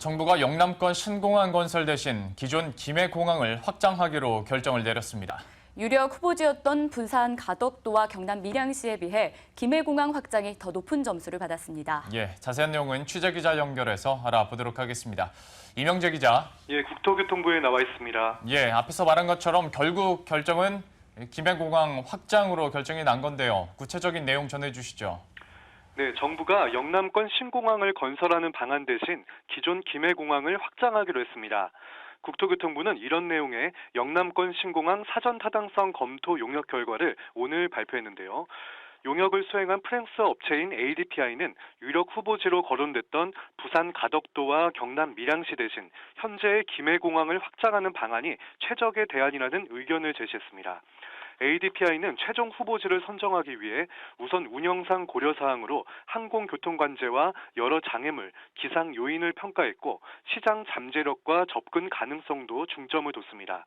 정부가 영남권 신공항 건설 대신 기존 김해공항을 확장하기로 결정을 내렸습니다. 유력 후보지였던 부산 가덕도와 경남 밀양시에 비해 김해공항 확장이 더 높은 점수를 받았습니다. 자세한 내용은 취재기자 연결해서 알아보도록 하겠습니다. 이명재 기자. 국토교통부에 나와 있습니다. 앞에서 말한 것처럼 결국 결정은 김해공항 확장으로 결정이 난 건데요. 구체적인 내용 전해주시죠. 정부가 영남권 신공항을 건설하는 방안 대신 기존 김해공항을 확장하기로 했습니다. 국토교통부는 이런 내용의 영남권 신공항 사전 타당성 검토 용역 결과를 오늘 발표했는데요. 용역을 수행한 프랑스 업체인 ADPI는 유력 후보지로 거론됐던 부산 가덕도와 경남 밀양시 대신 현재의 김해공항을 확장하는 방안이 최적의 대안이라는 의견을 제시했습니다. ADPI는 최종 후보지를 선정하기 위해 우선 운영상 고려사항으로 항공교통관제와 여러 장애물, 기상 요인을 평가했고 시장 잠재력과 접근 가능성도 중점을 뒀습니다.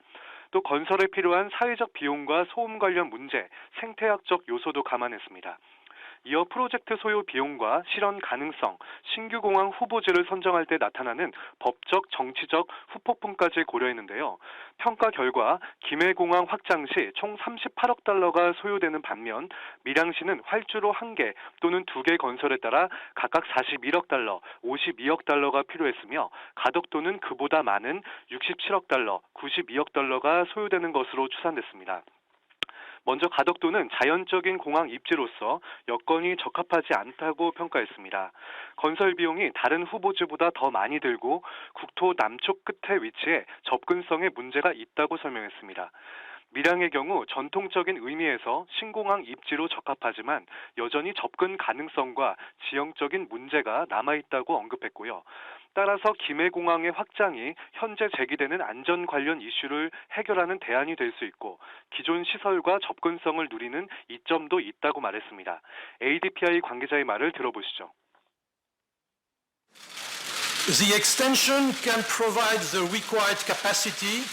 또 건설에 필요한 사회적 비용과 소음 관련 문제, 생태학적 요소도 감안했습니다. 이어 프로젝트 소요 비용과 실현 가능성, 신규 공항 후보지를 선정할 때 나타나는 법적, 정치적 후폭풍까지 고려했는데요. 평가 결과 김해공항 확장 시 총 38억 달러가 소요되는 반면 밀양시는 활주로 1개 또는 2개 건설에 따라 각각 41억 달러, 52억 달러가 필요했으며 가덕도는 그보다 많은 67억 달러, 92억 달러가 소요되는 것으로 추산됐습니다. 먼저 가덕도는 자연적인 공항 입지로서 여건이 적합하지 않다고 평가했습니다. 건설 비용이 다른 후보지보다 더 많이 들고 국토 남쪽 끝에 위치해 접근성에 문제가 있다고 설명했습니다. 밀양의 경우 전통적인 의미에서 신공항 입지로 적합하지만 여전히 접근 가능성과 지형적인 문제가 남아있다고 언급했고요. 따라서 김해공항의 확장이 현재 제기되는 안전 관련 이슈를 해결하는 대안이 될 수 있고 기존 시설과 접근성을 누리는 이점도 있다고 말했습니다. ADPI 관계자의 말을 들어보시죠. The extension can provide the required capacity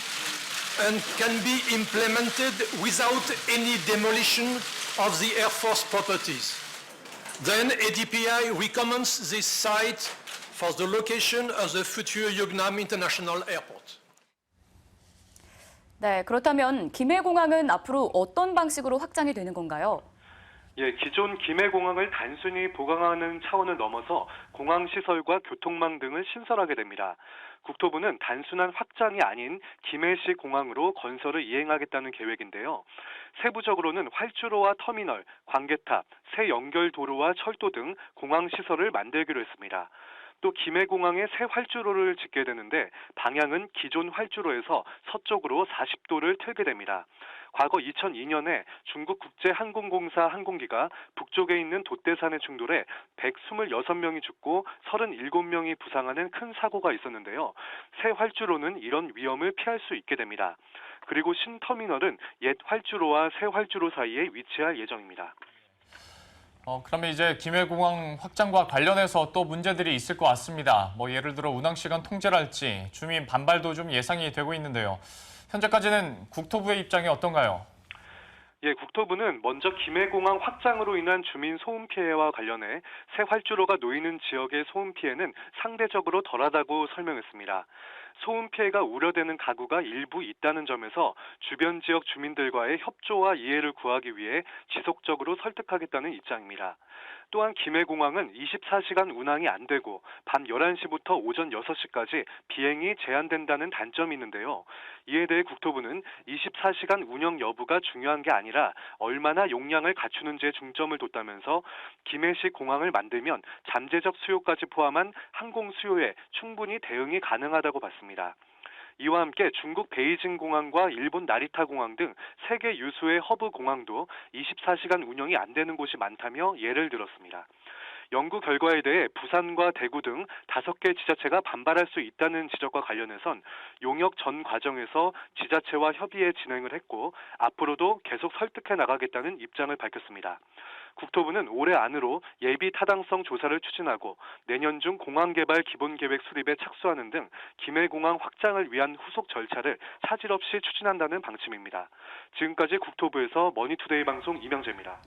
and can be implemented without any demolition of the Air Force properties. Then ADPI recommends this site for the location of the future Yeongnam International Airport. 그렇다면 김해공항은 앞으로 어떤 방식으로 확장이 되는 건가요? 기존 김해공항을 단순히 보강하는 차원을 넘어서 공항시설과 교통망 등을 신설하게 됩니다. 국토부는 단순한 확장이 아닌 김해시 공항으로 건설을 이행하겠다는 계획인데요. 세부적으로는 활주로와 터미널, 관계탑, 새 연결도로와 철도 등 공항시설을 만들기로 했습니다. 또 김해공항에 새 활주로를 짓게 되는데 방향은 기존 활주로에서 서쪽으로 40도를 틀게 됩니다. 과거 2002년에 중국 국제항공공사 항공기가 북쪽에 있는 돛대산에 충돌해 126명이 죽고 37명이 부상하는 큰 사고가 있었는데요. 새 활주로는 이런 위험을 피할 수 있게 됩니다. 그리고 신터미널은 옛 활주로와 새 활주로 사이에 위치할 예정입니다. 그러면 이제 김해공항 확장과 관련해서 또 문제들이 있을 것 같습니다. 예를 들어 운항시간 통제랄지 주민 반발도 좀 예상이 되고 있는데요. 현재까지는 국토부의 입장이 어떤가요? 국토부는 먼저 김해공항 확장으로 인한 주민 소음 피해와 관련해 새 활주로가 놓이는 지역의 소음 피해는 상대적으로 덜하다고 설명했습니다. 소음 피해가 우려되는 가구가 일부 있다는 점에서 주변 지역 주민들과의 협조와 이해를 구하기 위해 지속적으로 설득하겠다는 입장입니다. 또한 김해공항은 24시간 운항이 안 되고 밤 11시부터 오전 6시까지 비행이 제한된다는 단점이 있는데요. 이에 대해 국토부는 24시간 운영 여부가 중요한 게 아니라 얼마나 용량을 갖추는지에 중점을 뒀다면서 김해시 공항을 만들면 잠재적 수요까지 포함한 항공 수요에 충분히 대응이 가능하다고 봤습니다. 이와 함께 중국 베이징 공항과 일본 나리타 공항 등 세계 유수의 허브 공항도 24시간 운영이 안 되는 곳이 많다며 예를 들었습니다. 연구 결과에 대해 부산과 대구 등 5개 지자체가 반발할 수 있다는 지적과 관련해선 용역 전 과정에서 지자체와 협의해 진행을 했고 앞으로도 계속 설득해 나가겠다는 입장을 밝혔습니다. 국토부는 올해 안으로 예비 타당성 조사를 추진하고 내년 중 공항개발 기본계획 수립에 착수하는 등 김해공항 확장을 위한 후속 절차를 차질 없이 추진한다는 방침입니다. 지금까지 국토부에서 머니투데이 방송 이명재입니다.